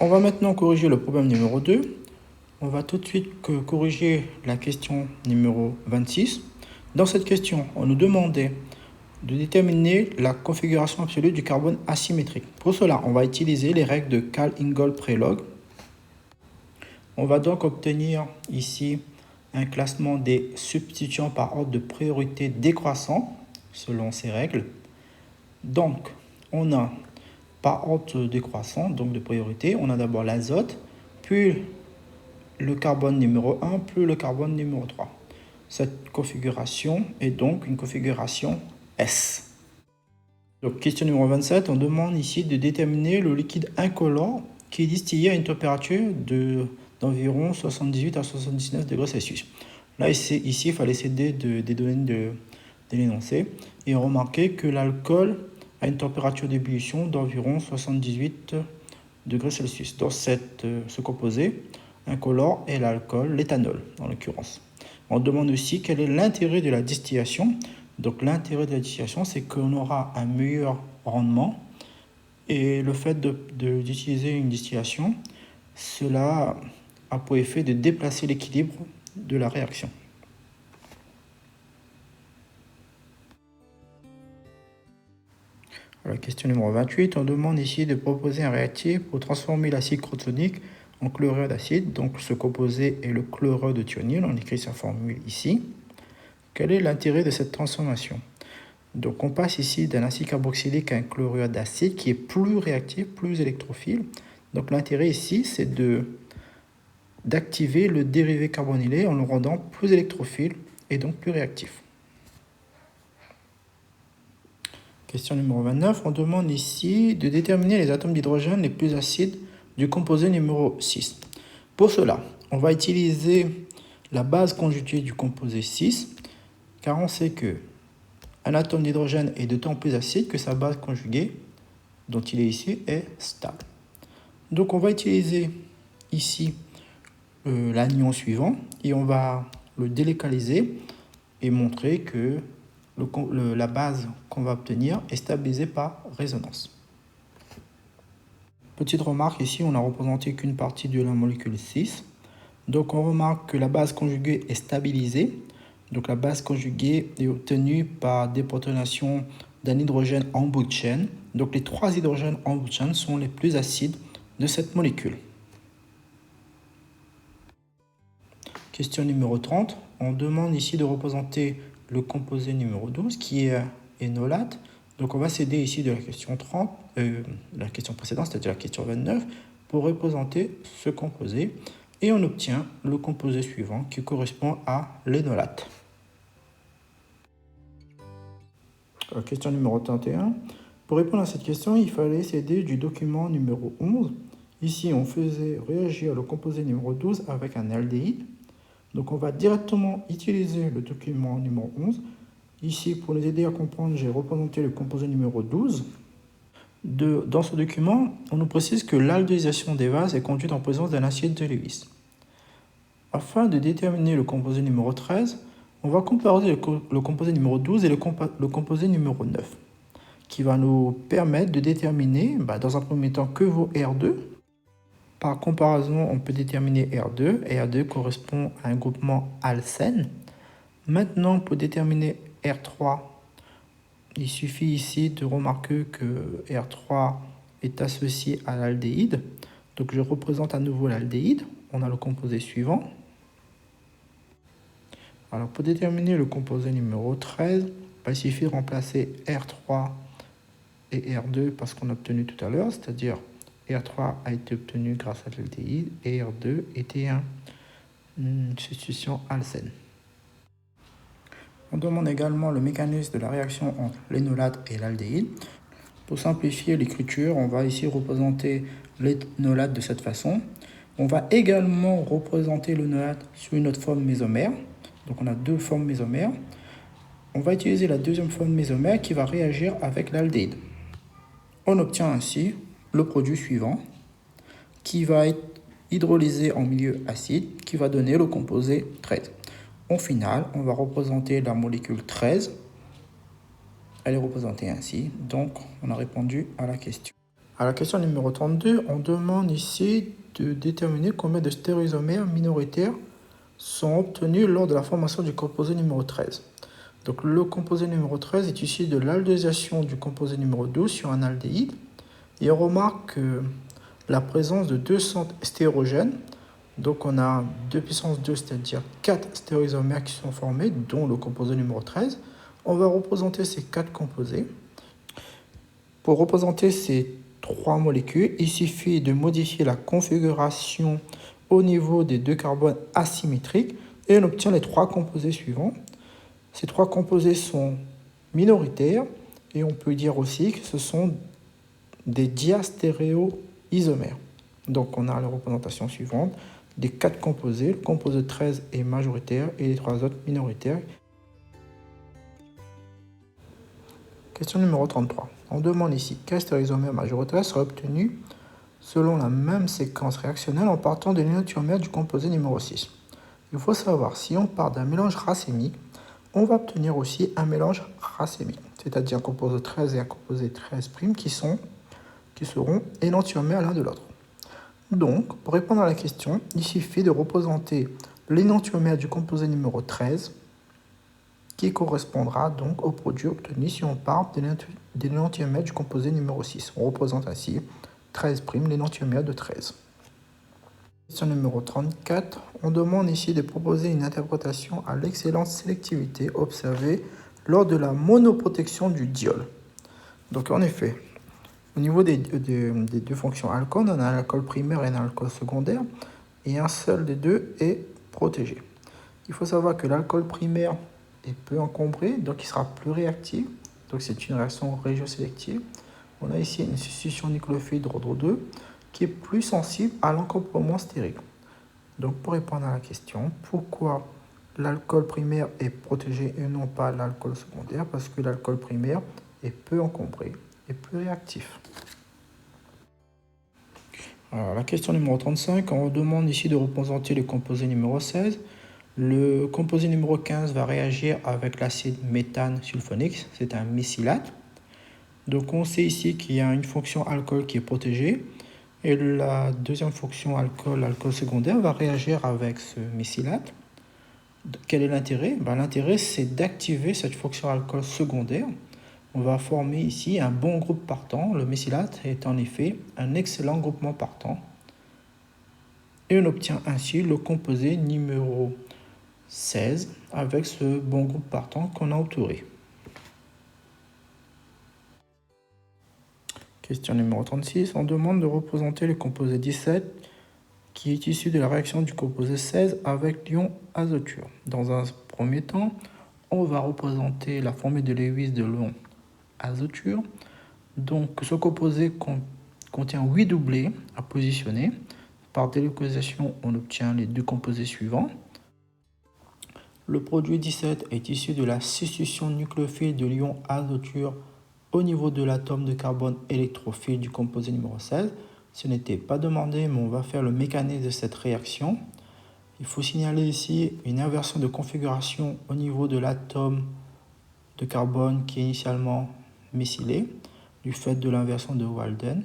On va maintenant corriger le problème numéro 2. On va tout de suite corriger la question numéro 26. Dans cette question, on nous demandait de déterminer la configuration absolue du carbone asymétrique. Pour cela, on va utiliser les règles de Kal-Ingold-Prelog. On va donc obtenir ici un classement des substituants par ordre de priorité décroissant, selon ces règles. Donc, on a par ordre décroissant, donc de priorité, on a d'abord l'azote, puis le carbone numéro 1, puis le carbone numéro 3. Cette configuration est donc une configuration S. Donc, question numéro 27, on demande ici de déterminer le liquide incolore qui est distillé à une température d'environ 78 à 79 degrés Celsius. Là, ici, il fallait s'aider des données de l'énoncé et remarquer que l'alcool a une température d'ébullition d'environ 78 degrés Celsius. Dans ce composé incolore est l'alcool, l'éthanol en l'occurrence. On demande aussi quel est l'intérêt de la distillation. Donc l'intérêt de la distillation, c'est qu'on aura un meilleur rendement. Et le fait d'utiliser une distillation, cela a pour effet de déplacer l'équilibre de la réaction. Alors, question numéro 28, on demande ici de proposer un réactif pour transformer l'acide chrotonique en chlorure d'acide. Donc ce composé est le chlorure de thionyle, on écrit sa formule ici. Quel est l'intérêt de cette transformation? Donc on passe ici d'un acide carboxylique à un chlorure d'acide qui est plus réactif, plus électrophile. Donc l'intérêt ici, c'est d'activer le dérivé carbonylé en le rendant plus électrophile et donc plus réactif. Question numéro 29, on demande ici de déterminer les atomes d'hydrogène les plus acides du composé numéro 6. Pour cela, on va utiliser la base conjuguée du composé 6, car on sait que un atome d'hydrogène est d'autant plus acide que sa base conjuguée, dont il est ici, est stable. Donc on va utiliser ici l'anion suivant et on va le délocaliser et montrer que la base qu'on va obtenir est stabilisée par résonance. Petite remarque, ici on n'a représenté qu'une partie de la molécule 6. Donc on remarque que la base conjuguée est stabilisée. Donc la base conjuguée est obtenue par déprotonation d'un hydrogène en bout de chaîne. Donc les 3 hydrogènes en bout de chaîne sont les plus acides de cette molécule. Question numéro 30. On demande ici de représenter le composé numéro 12 qui est énolate. Donc on va s'aider ici de la question 30, la question précédente, c'est-à-dire la question 29, pour représenter ce composé. Et on obtient le composé suivant qui correspond à l'énolate. Question numéro 31. Pour répondre à cette question, il fallait s'aider du document numéro 11. Ici, on faisait réagir le composé numéro 12 avec un aldéhyde. Donc, on va directement utiliser le document numéro 11. Ici, pour nous aider à comprendre, j'ai représenté le composé numéro 12. Dans ce document, on nous précise que l'aldéhydisation des bases est conduite en présence d'un acide de Lewis. Afin de déterminer le composé numéro 13, on va comparer le composé numéro 12 et le composé numéro 9, qui va nous permettre de déterminer, dans un premier temps, que vaut R2. Par comparaison, on peut déterminer R2. R2 correspond à un groupement alcène. Maintenant, pour déterminer R3, il suffit ici de remarquer que R3 est associé à l'aldéhyde. Donc je représente à nouveau l'aldéhyde. On a le composé suivant. Alors pour déterminer le composé numéro 13, il suffit de remplacer R3 et R2 parce qu'on a obtenu tout à l'heure, c'est-à-dire R3 a été obtenu grâce à l'aldéhyde et R2 était une substitution alcène. On demande également le mécanisme de la réaction entre l'énolate et l'aldéhyde. Pour simplifier l'écriture, on va ici représenter l'énolate de cette façon. On va également représenter l'énolate sous une autre forme mésomère. Donc on a 2 formes mésomères. On va utiliser la deuxième forme mésomère qui va réagir avec l'aldéhyde. On obtient ainsi le produit suivant qui va être hydrolysé en milieu acide qui va donner le composé 13. Au final, on va représenter la molécule 13. Elle est représentée ainsi. Donc on a répondu à la question. À la question numéro 32, on demande ici de déterminer combien de stéréoisomères minoritaires sont obtenus lors de la formation du composé numéro 13. Donc le composé numéro 13 est issu de l'aldéhisation du composé numéro 12 sur un aldéhyde. Et on remarque la présence de deux centres stérogènes. Donc on a 2 puissance 2, c'est-à-dire 4 stéréoisomères qui sont formés, dont le composé numéro 13. On va représenter ces 4 composés. Pour représenter ces 3 molécules, il suffit de modifier la configuration au niveau des 2 carbones asymétriques et on obtient les 3 composés suivants. Ces 3 composés sont minoritaires et on peut dire aussi que ce sont des diastéréoisomères. Donc on a la représentation suivante des 4 composés. Le composé 13 est majoritaire et les 3 autres minoritaires. Question numéro 33. On demande ici quel stéréoisomère majoritaire sera obtenu selon la même séquence réactionnelle en partant de l'énantiomère du composé numéro 6. Il faut savoir, si on part d'un mélange racémique, on va obtenir aussi un mélange racémique, c'est-à-dire un composé 13 et un composé 13' qui seront énantiomères l'un de l'autre. Donc, pour répondre à la question, il suffit de représenter l'énantiomère du composé numéro 13 qui correspondra donc au produit obtenu si on part de l'énantiomère du composé numéro 6. On représente ainsi 13', l'énantiomère de 13. Question numéro 34. On demande ici de proposer une interprétation à l'excellente sélectivité observée lors de la monoprotection du diol. Donc en effet, au niveau des 2 fonctions alcool, on a un alcool primaire et un alcool secondaire, et un seul des 2 est protégé. Il faut savoir que l'alcool primaire est peu encombré, donc il sera plus réactif. Donc c'est une réaction régiosélective. On a ici une substitution nucléophile d'ordre 2 qui est plus sensible à l'encombrement stérique. Donc pour répondre à la question, pourquoi l'alcool primaire est protégé et non pas l'alcool secondaire? Parce que l'alcool primaire est peu encombré et plus réactif. Alors, la question numéro 35, on demande ici de représenter le composé numéro 16. Le composé numéro 15 va réagir avec l'acide méthane sulfonique, c'est un mésylate. Donc on sait ici qu'il y a une fonction alcool qui est protégée et la deuxième fonction alcool secondaire va réagir avec ce mésylate. Quel est l'intérêt? L'intérêt c'est d'activer cette fonction alcool secondaire. On va former ici un bon groupe partant. Le mésylate est en effet un excellent groupement partant. Et on obtient ainsi le composé numéro 16 avec ce bon groupe partant qu'on a entouré. Question numéro 36. On demande de représenter le composé 17 qui est issu de la réaction du composé 16 avec l'ion azoture. Dans un premier temps, on va représenter la formule de Lewis de l'ion azoture. Donc ce composé contient 8 doublés à positionner. Par délocalisation, on obtient les 2 composés suivants. Le produit 17 est issu de la substitution nucléophile de l'ion azoture au niveau de l'atome de carbone électrophile du composé numéro 16. Ce n'était pas demandé, mais on va faire le mécanisme de cette réaction. Il faut signaler ici une inversion de configuration au niveau de l'atome de carbone qui est initialement mésylé du fait de l'inversion de Walden.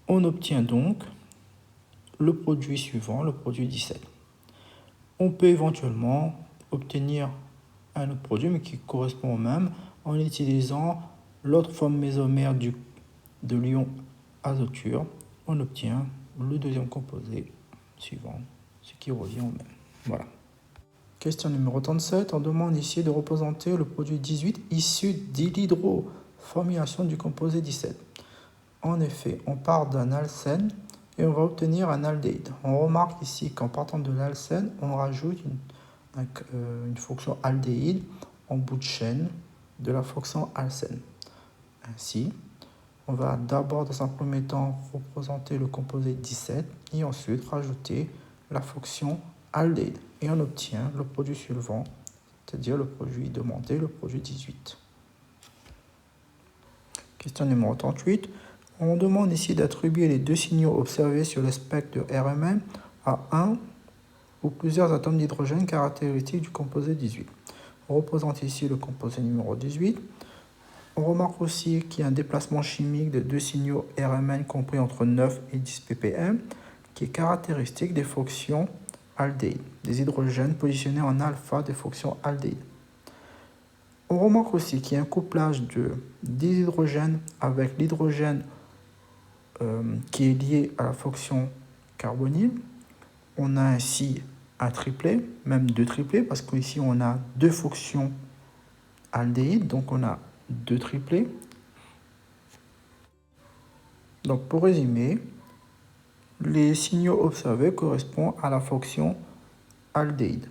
On obtient donc le produit suivant, le produit 17. On peut éventuellement obtenir un autre produit, mais qui correspond au même, en utilisant l'autre forme mésomère de l'ion azoture. On obtient le deuxième composé suivant, ce qui revient au même. Voilà. Question numéro 37. On demande ici de représenter le produit 18 issu de l'hydroformylation du composé 17. En effet, on part d'un alcène et on va obtenir un aldéhyde. On remarque ici qu'en partant de l'alcène, on rajoute une fonction aldéhyde en bout de chaîne de la fonction alcène. Ainsi, on va d'abord dans un premier temps représenter le composé 17 et ensuite rajouter la fonction aldéhyde. Et on obtient le produit suivant, c'est-à-dire le produit demandé, le produit 18. Question numéro 38. On demande ici d'attribuer les 2 signaux observés sur le spectre de RMN à un ou plusieurs atomes d'hydrogène caractéristiques du composé 18. On représente ici le composé numéro 18. On remarque aussi qu'il y a un déplacement chimique de deux signaux RMN compris entre 9 et 10 ppm qui est caractéristique des fonctions aldéhydes, des hydrogènes positionnés en alpha des fonctions aldéhydes. On remarque aussi qu'il y a un couplage des hydrogènes avec l'hydrogène qui est lié à la fonction carbonyle. On a ainsi un triplet, même deux triplets, parce qu'ici on a deux fonctions aldéhydes, donc on a deux triplets. Donc pour résumer, les signaux observés correspondent à la fonction aldéhyde.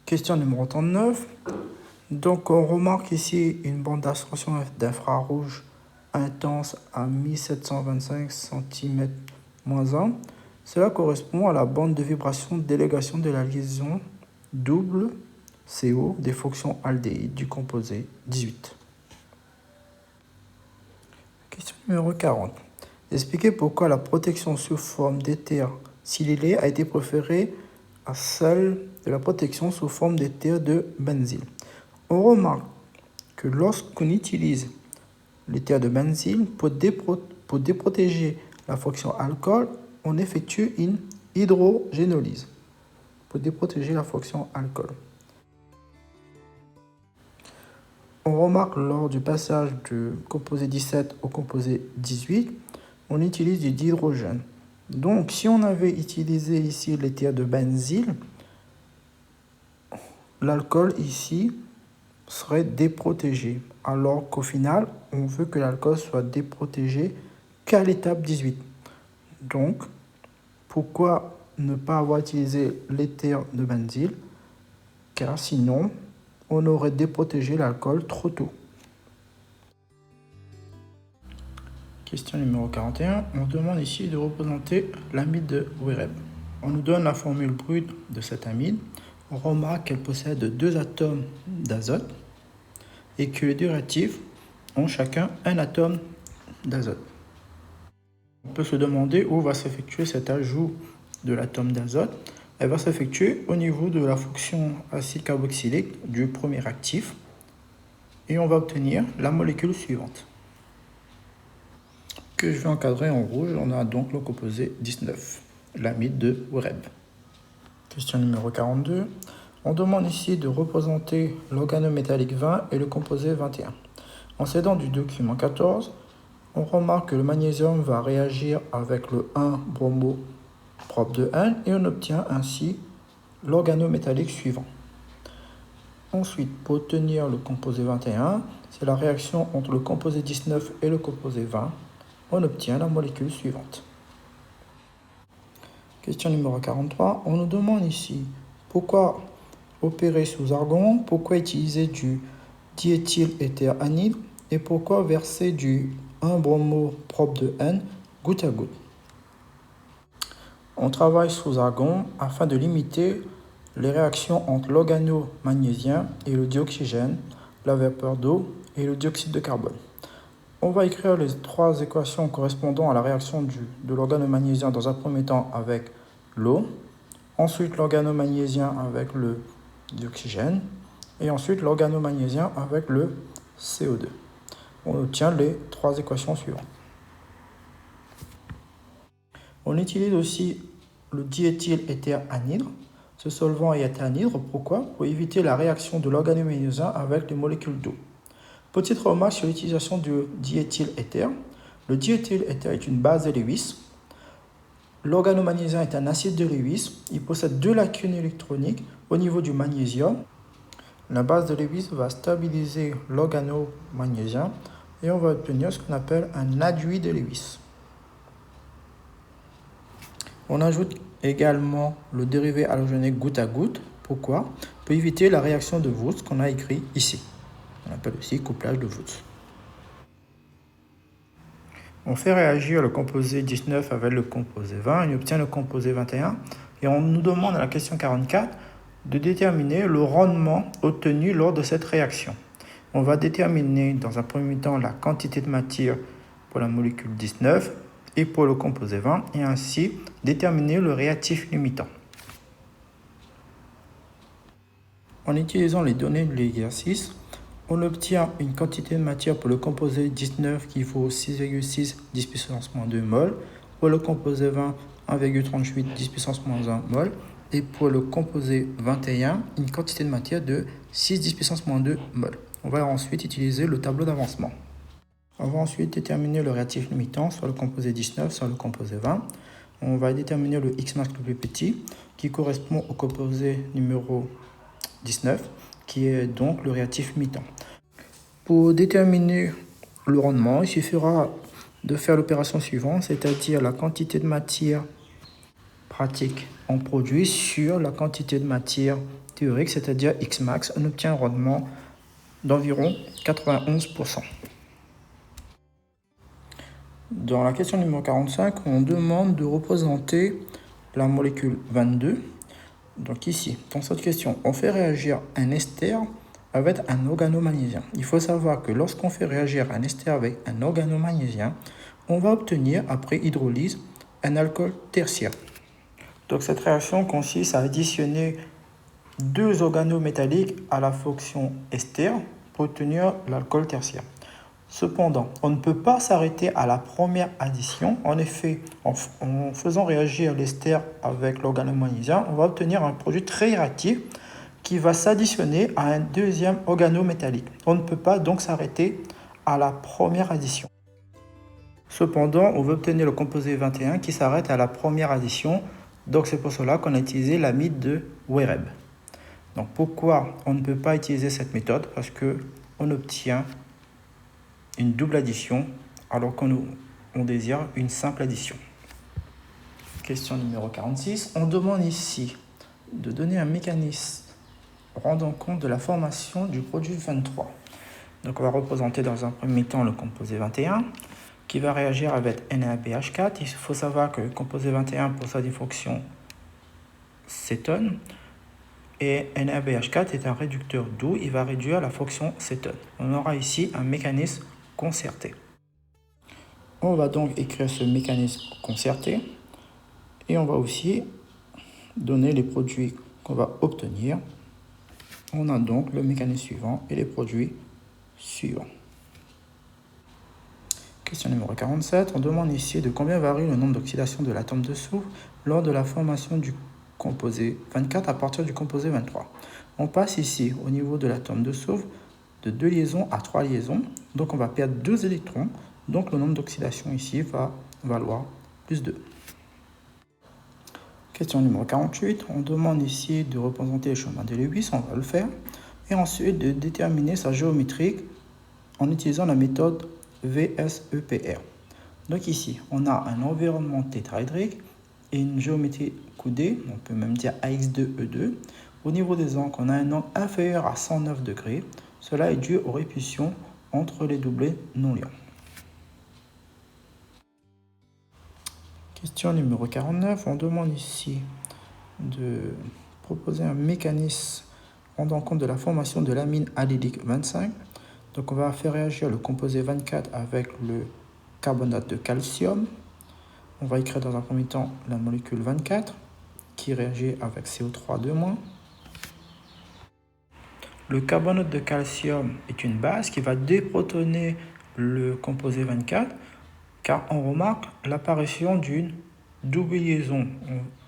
Question numéro 39. Donc on remarque ici une bande d'absorption d'infrarouge intense à 1725 cm-1. Cela correspond à la bande de vibration de délégation de la liaison double CO des fonctions aldéhydes du composé 18. Question numéro 40. Expliquez pourquoi la protection sous forme d'éther silylé a été préférée à celle de la protection sous forme d'éther de benzyle. On remarque que lorsqu'on utilise l'éther de benzyle pour déprotéger la fonction alcool, on effectue une hydrogénolyse pour déprotéger la fonction alcool. On remarque lors du passage du composé 17 au composé 18, on utilise du dihydrogène. Donc, si on avait utilisé ici l'éther de benzyle, l'alcool ici serait déprotégé, alors qu'au final, on veut que l'alcool soit déprotégé qu'à l'étape 18. Donc, pourquoi ne pas avoir utilisé l'éther de benzyle? Car sinon, on aurait déprotégé l'alcool trop tôt. Question numéro 41. On demande ici de représenter l'amide de Wéreb. On nous donne la formule brute de cette amide. On remarque qu'elle possède deux atomes d'azote et que les deux réactifs ont chacun un atome d'azote. On peut se demander où va s'effectuer cet ajout de l'atome d'azote. Elle va s'effectuer au niveau de la fonction acide carboxylique du premier actif et on va obtenir la molécule suivante que je vais encadrer en rouge. On a donc le composé 19, l'amide de Wéreb. Question numéro 42. On demande ici de représenter l'organométallique 20 et le composé 21. En s'aidant du document 14, on remarque que le magnésium va réagir avec le 1 bromo propre de N et on obtient ainsi l'organométallique suivant. Ensuite, pour obtenir le composé 21, c'est la réaction entre le composé 19 et le composé 20. On obtient la molécule suivante. Question numéro 43. On nous demande ici pourquoi opérer sous argon, pourquoi utiliser du diéthyléther anhydre et pourquoi verser du 1 bromo propre de N goutte à goutte. On travaille sous argon afin de limiter les réactions entre l'organo-magnésien et le dioxygène, la vapeur d'eau et le dioxyde de carbone. On va écrire les trois équations correspondant à la réaction de l'organo-magnésien dans un premier temps avec l'eau, ensuite l'organo-magnésien avec le dioxygène et ensuite l'organo-magnésien avec le CO2. On obtient les trois équations suivantes. On utilise aussi le diéthyléther anhydre. Ce solvant est anhydre, pourquoi? Pour éviter la réaction de l'organo-magnésien avec les molécules d'eau. Petite remarque sur l'utilisation du diéthyléther. Le diéthyléther est une base de Lewis. L'organo-magnésien est un acide de Lewis. Il possède deux lacunes électroniques au niveau du magnésium. La base de Lewis va stabiliser l'organo-magnésien et on va obtenir ce qu'on appelle un adduit de Lewis. On ajoute également le dérivé halogénique goutte à goutte. Pourquoi? Pour éviter la réaction de Wurtz qu'on a écrit ici. On appelle aussi couplage de Wurtz. On fait réagir le composé 19 avec le composé 20 et on obtient le composé 21. Et on nous demande à la question 44 de déterminer le rendement obtenu lors de cette réaction. On va déterminer dans un premier temps la quantité de matière pour la molécule 19 et pour le composé 20 et ainsi déterminer le réactif limitant. En utilisant les données de l'exercice, on obtient une quantité de matière pour le composé 19 qui vaut 6,6 10 puissance moins 2 mol, pour le composé 20 1,38 10 puissance moins 1 mol, et pour le composé 21 une quantité de matière de 6 10 puissance moins 2 mol. On va ensuite utiliser le tableau d'avancement. On va ensuite déterminer le réactif limitant sur le composé 19 sur le composé 20. On va déterminer le Xmax le plus petit qui correspond au composé numéro 19 qui est donc le réactif limitant. Pour déterminer le rendement, il suffira de faire l'opération suivante, c'est-à-dire la quantité de matière pratique en produit sur la quantité de matière théorique, c'est-à-dire Xmax. On obtient un rendement d'environ 91%. Dans la question numéro 45, on demande de représenter la molécule 22. Donc ici, dans cette question, on fait réagir un ester avec un organomagnésium. Il faut savoir que lorsqu'on fait réagir un ester avec un organomagnésium, on va obtenir, après hydrolyse, un alcool tertiaire. Donc cette réaction consiste à additionner deux organométalliques à la fonction ester pour obtenir l'alcool tertiaire. Cependant, on ne peut pas s'arrêter à la première addition. En effet, en faisant réagir l'ester avec l'organomagnésium, on va obtenir un produit très réactif qui va s'additionner à un deuxième organométallique. On ne peut pas donc s'arrêter à la première addition. Cependant, on veut obtenir le composé 21 qui s'arrête à la première addition. Donc c'est pour cela qu'on a utilisé l'amide de Wereb. Donc pourquoi on ne peut pas utiliser cette méthode? Parce qu'on obtient une double addition alors qu'on désire une simple addition. Question numéro 46. On demande ici de donner un mécanisme rendant compte de la formation du produit 23. Donc on va représenter dans un premier temps le composé 21 qui va réagir avec NaBH4. Il faut savoir que le composé 21 possède une fonction cétone et NaBH4 est un réducteur doux. Il va réduire la fonction cétone. On aura ici un mécanisme concerté. On va donc écrire ce mécanisme concerté et on va aussi donner les produits qu'on va obtenir. On a donc le mécanisme suivant et les produits suivants. Question numéro 47. On demande ici de combien varie le nombre d'oxydations de l'atome de soufre lors de la formation du composé 24 à partir du composé 23. On passe ici au niveau de l'atome de soufre de 2 liaisons à 3 liaisons. Donc on va perdre 2 électrons. Donc le nombre d'oxydations ici va valoir plus 2. Question numéro 48. On demande ici de représenter le chemin de Lewis. On va le faire. Et ensuite de déterminer sa géométrie en utilisant la méthode VSEPR. Donc ici, on a un environnement tétraédrique et une géométrie coudée, on peut même dire AX2E2. Au niveau des angles, on a un angle inférieur à 109 degrés. Cela est dû aux répulsions entre les doublets non liants. Question numéro 49. On demande ici de proposer un mécanisme rendant compte de la formation de l'amine allylique 25. Donc on va faire réagir le composé 24 avec le carbonate de calcium. On va écrire dans un premier temps la molécule 24 qui réagit avec CO3-. Le carbonate de calcium est une base qui va déprotoner le composé 24 car on remarque l'apparition d'une double liaison.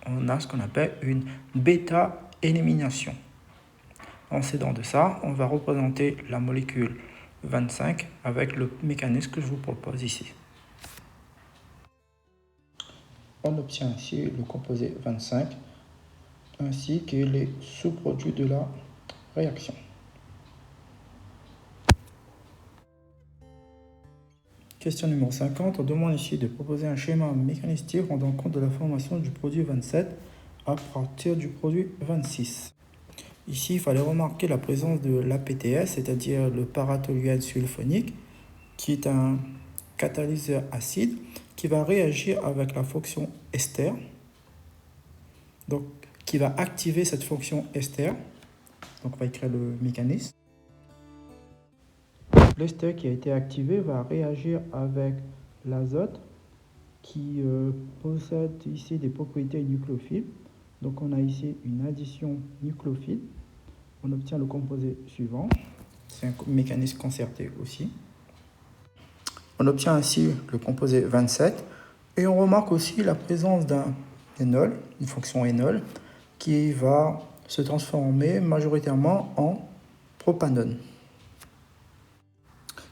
On a ce qu'on appelle une bêta-élimination. En s'aidant de ça, on va représenter la molécule 25 avec le mécanisme que je vous propose ici. On obtient ici le composé 25 ainsi que les sous-produits de la réaction. Question numéro 50. On demande ici de proposer un schéma mécanistique rendant compte de la formation du produit 27 à partir du produit 26. Ici, il fallait remarquer la présence de l'APTS, c'est-à-dire le paratoluène sulfonique, qui est un catalyseur acide qui va réagir avec la fonction ester, donc qui va activer cette fonction ester. Donc on va écrire le mécanisme. L'ester qui a été activé va réagir avec l'azote qui possède ici des propriétés nucléophiles. Donc on a ici une addition nucléophile on obtient le composé suivant. C'est un mécanisme concerté aussi. On obtient ainsi le composé 27 et on remarque aussi la présence d'un énol, une fonction énol, qui va se transformer majoritairement en propanone.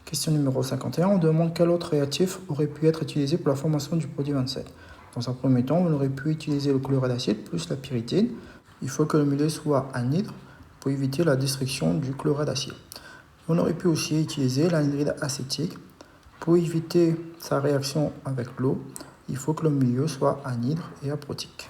Question numéro 51, on demande quel autre réactif aurait pu être utilisé pour la formation du produit 27. Dans un premier temps, on aurait pu utiliser le chlorure d'acide plus la pyridine. Il faut que le milieu soit anhydre pour éviter la destruction du chlorure d'acide. On aurait pu aussi utiliser l'anhydride acétique. Pour éviter sa réaction avec l'eau, il faut que le milieu soit anhydre et aprotique.